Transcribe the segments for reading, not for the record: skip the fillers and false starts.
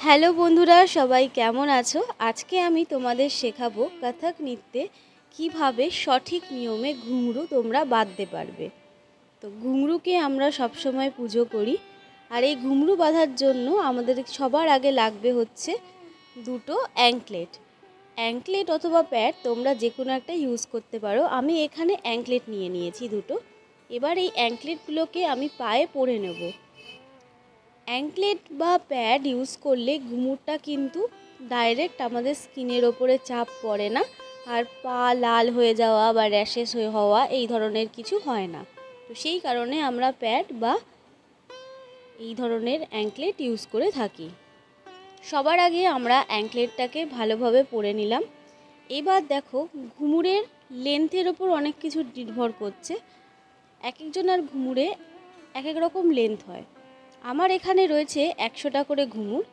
Hello বন্ধুরা, সবাই কেমন আছো? আজকে আমি তোমাদের শেখাবো কত্থক নৃত্যে কিভাবে সঠিক নিয়মে ঘুঙরু তোমরা বাঁধতে পারবে। তো ঘুঙরুকে আমরা সবসময় পুজো করি, আর এই ঘুঙরু বাঁধার জন্য আমাদের সবার আগে লাগবে হচ্ছে দুটো অ্যাঙ্কলেট অথবা প্যাড, তোমরা যে কোনো একটা ইউজ করতে পারো। আমি এখানে অ্যাঙ্কলেট নিয়ে নিয়েছি দুটো। এবার এই অ্যাঙ্কলেটগুলোকে আমি পায়ে পরে নেব। অ্যাঙ্কলেট বা প্যাড ইউজ করলে ঘুঙুরটা কিন্তু ডাইরেক্ট আমাদের স্কিনের ওপরে চাপ পড়ে না, আর পা লাল হয়ে যাওয়া বা র্যাশেস হওয়া এই ধরনের কিছু হয় না। তো সেই কারণে আমরা প্যাড বা এই ধরনের অ্যাঙ্কলেট ইউজ করে থাকি। সবার আগে আমরা অ্যাঙ্কলেটটাকে ভালোভাবে পরে নিলাম। এবার দেখো, ঘুঙুরের লেন্থের ওপর অনেক কিছু নির্ভর করছে। এক একজনের ঘুঙুরে এক এক রকম লেন্থ হয়। আমার এখানে রয়েছে 100টা করে ঘুঙুর।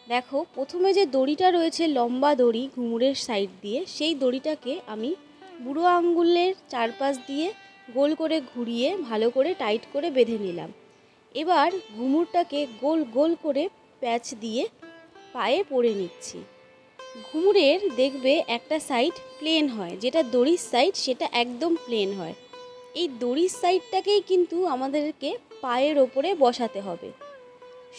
দেখো, প্রথমে যে দড়িটা রয়েছে লম্বা দড়ি ঘুঙুরের সাইড দিয়ে, সেই দড়িটাকে আমি বুড়ো আঙ্গুলের চারপাশ দিয়ে গোল করে ঘুরিয়ে ভালো করে টাইট করে বেঁধে নিলাম। এবার ঘুঙুরটাকে গোল গোল করে প্যাচ দিয়ে পায়ে পরে নিচ্ছি। ঘুঙুরের দেখবে একটা সাইড প্লেন হয়, যেটা দড়ির সাইড সেটা একদম প্লেন হয়। এই দড়ির সাইডটাকেই কিন্তু আমাদেরকে পায়ের ওপরে বসাতে হবে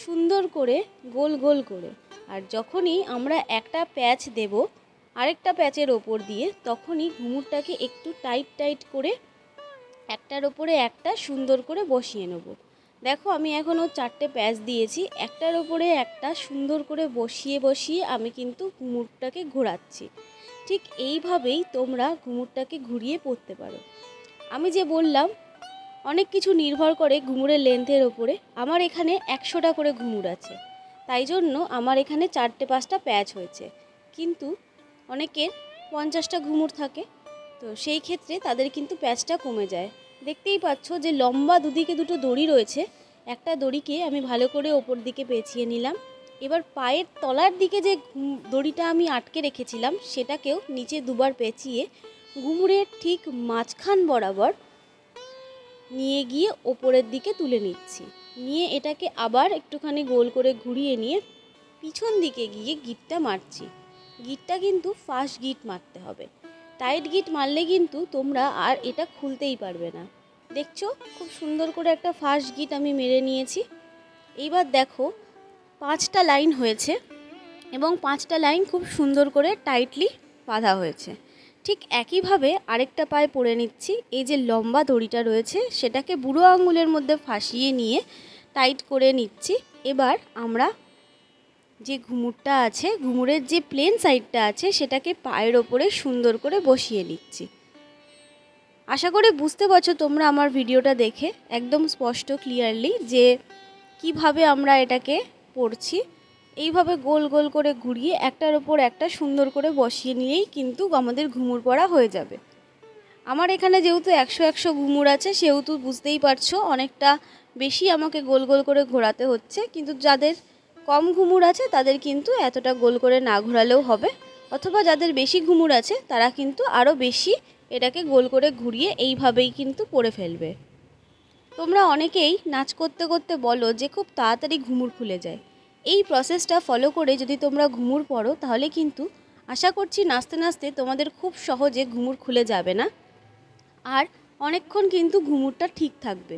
সুন্দর করে গোল গোল করে। আর যখনই আমরা একটা প্যাচ দেব আরেকটা প্যাচের ওপর দিয়ে, তখনই ঘুঙুরটাকে একটু টাইট করে একটার ওপরে একটা সুন্দর করে বসিয়ে নেব। দেখো, আমি এখনও 4টে প্যাচ দিয়েছি, একটার ওপরে একটা সুন্দর করে বসিয়ে আমি কিন্তু ঘুঙুরটাকে ঘোরাচ্ছি। ঠিক এইভাবেই তোমরা ঘুঙুরটাকে ঘুরিয়ে পরতে পারো। আমি যে বললাম অনেক কিছু নির্ভর করে ঘুঙুরের লেন্থের ওপরে। আমার এখানে 100টা করে ঘুঙুর আছে, তাই জন্য আমার এখানে 4টে-5টা প্যাচ হয়েছে। কিন্তু অনেকের 50টা ঘুঙুর থাকে, তো সেই ক্ষেত্রে তাদের কিন্তু প্যাচটা কমে যায়। দেখতেই পাচ্ছ যে লম্বা দুদিকে দুটো দড়ি রয়েছে। একটা দড়িকে আমি ভালো করে ওপর দিকে পেঁচিয়ে নিলাম। এবার পায়ের তলার দিকে যে দড়িটা আমি আটকে রেখেছিলাম সেটাকেও নিচে দুবার পেঁচিয়ে ঘুঙুরের ঠিক মাঝখান বরাবর নিয়ে গিয়ে ওপরের দিকে তুলে নিচ্ছি। নিয়ে এটাকে আবার একটুখানি গোল করে ঘুরিয়ে নিয়ে পিছন দিকে গিয়ে গিঁটটা মারছি। গিঁটটা কিন্তু ফাস্ট গিঁট মারতে হবে, টাইট গিঁট মারলে কিন্তু তোমরা আর এটা খুলতেই পারবে না। দেখছো, খুব সুন্দর করে একটা ফাস্ট গিঁট আমি মেরে নিয়েছি। এইবার দেখো, 5টা লাইন হয়েছে এবং 5টা লাইন খুব সুন্দর করে টাইটলি বাঁধা হয়েছে। ঠিক একইভাবে আরেকটা পায়ে পরে নিচ্ছি। এই যে লম্বা দড়িটা রয়েছে সেটাকে বুড়ো আঙ্গুলের মধ্যে ফাঁসিয়ে নিয়ে টাইট করে নিচ্ছি। এবার আমরা যে ঘুঙুরটা আছে, ঘুঙুরের যে প্লেন সাইডটা আছে সেটাকে পায়ের ওপরে সুন্দর করে বসিয়ে নিচ্ছি। আশা করি বুঝতে পারছো তোমরা আমার ভিডিওটা দেখে একদম স্পষ্ট ক্লিয়ারলি যে কিভাবে আমরা এটাকে পরছি। এইভাবে গোল গোল করে ঘুরিয়ে একটার ওপর একটা সুন্দর করে বসিয়ে নিয়েই কিন্তু আমাদের ঘুঙুর পরা হয়ে যাবে। আমার এখানে যেহেতু 100 ঘুঙুর আছে, সেহেতু বুঝতেই পারছো অনেকটা বেশি আমাকে গোল গোল করে ঘোরাতে হচ্ছে। কিন্তু যাদের কম ঘুঙুর আছে তাদের কিন্তু এতটা গোল করে না ঘোরালেও হবে, অথবা যাদের বেশি ঘুঙুর আছে তারা কিন্তু আরও বেশি এটাকে গোল করে ঘুরিয়ে এইভাবেই কিন্তু পরে ফেলবে। তোমরা অনেকেই নাচ করতে করতে বলো যে খুব তাড়াতাড়ি ঘুঙুর খুলে যায়। এই প্রসেসটা ফলো করে যদি তোমরা ঘুঙুর পরো তাহলে কিন্তু আশা করছি নাচতে নাচতে তোমাদের খুব সহজে ঘুঙুর খুলে যাবে না, আর অনেকক্ষণ কিন্তু ঘুঙুরটা ঠিক থাকবে।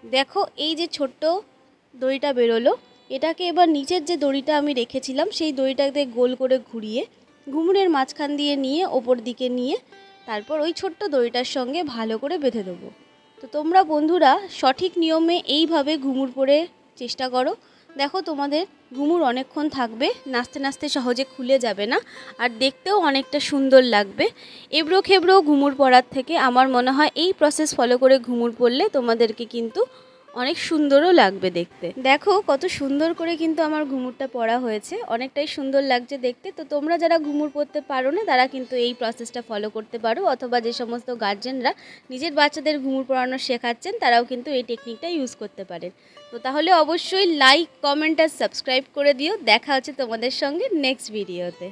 দেখো, এই যে ছোট্ট দড়িটা বেরোলো, এটাকে এবার নিচের যে দড়িটা আমি রেখেছিলাম সেই দড়িটাতে গোল করে ঘুরিয়ে ঘুঙুরের মাঝখান দিয়ে নিয়ে ওপর দিকে নিয়ে তারপর ওই ছোট্ট দড়িটার সঙ্গে ভালো করে বেঁধে দেবো। তো তোমরা বন্ধুরা সঠিক নিয়মে এইভাবে ঘুঙুর পরে চেষ্টা করো। দেখো, তোমাদের ঘুঙুর অনেকক্ষণ থাকবে, নাচতে নাচতে সহজে খুলে যাবে না, আর দেখতেও অনেকটা সুন্দর লাগবে। এবড়ো খেবড়ো ঘুঙুর পরার থেকে আমার মনে হয় এই প্রসেস ফলো করে ঘুঙুর পরলে তোমাদেরকে কিন্তু অনেক সুন্দরও লাগবে দেখতে। দেখো কত সুন্দর করে কিন্তু আমার ঘুঙুরটা পরা হয়েছে, অনেকটাই সুন্দর লাগছে দেখতে। তো তোমরা যারা ঘুঙুর পরতে পারো না তারা কিন্তু এই প্রসেসটা ফলো করতে পারো, অথবা যে সমস্ত গার্জেনরা নিজের বাচ্চাদের ঘুঙুর পরানো শেখাচ্ছেন তারাও কিন্তু এই টেকনিকটা ইউজ করতে পারেন। তো তাহলে অবশ্যই লাইক, কমেন্ট আর সাবস্ক্রাইব করে দিও। দেখা হচ্ছে তোমাদের সঙ্গে নেক্সট ভিডিওতে।